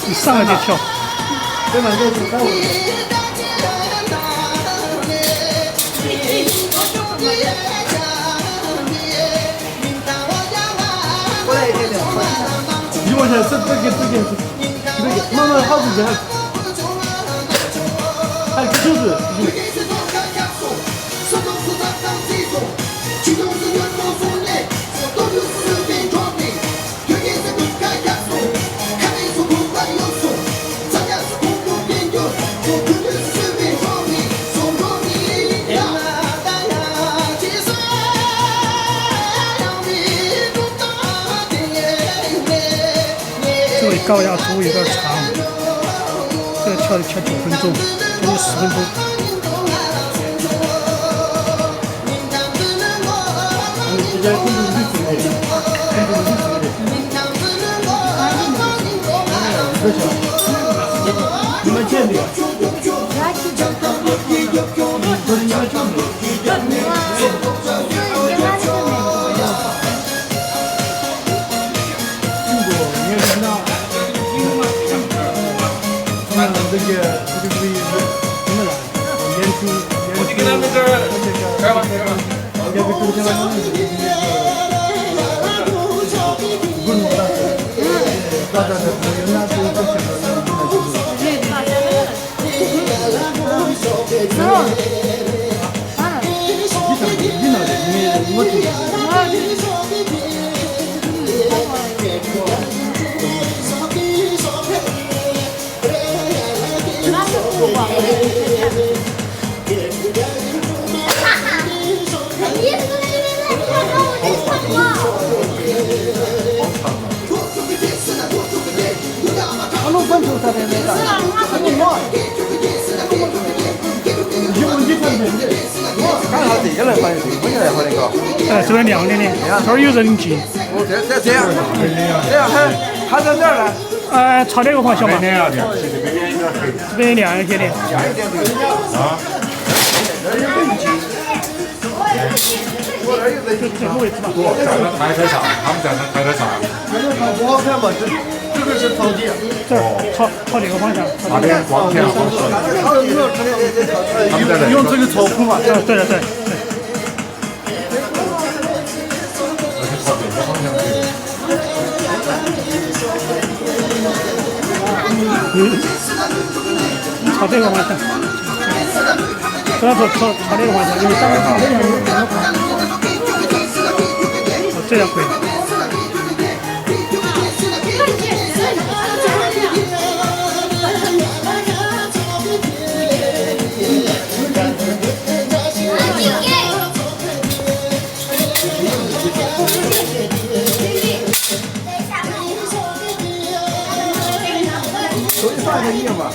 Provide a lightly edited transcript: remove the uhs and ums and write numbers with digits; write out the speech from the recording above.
一上来就跳。对吧？这是看我。过来一点点，你往前这个，慢慢好自己还就是。这位高压组有点长，这个跳9分钟，将近10分钟。直接跟着你走的，你们见的？不是你们见的。这个怎么了？演出，我就给他们这儿开吧，开吧。要不中间那个滚的，大家的朋友那都不想到看他这个人反正这个温度好那个。这边亮点的，这儿有人进。哦，这样还在哪儿呢？朝这个方向嘛。这边有点黑。这边亮一些的。亮一点对。啊。我这儿有人进。这个位置嘛。站在台阶上，他们站在台阶上。我看嘛，这个是草地。这朝这个方向。那边光天好热。用这个草铺嘛。对了对。朝这个方向，不要朝这个方向，因为当朝这个方向这样可以。手机上一个页嘛。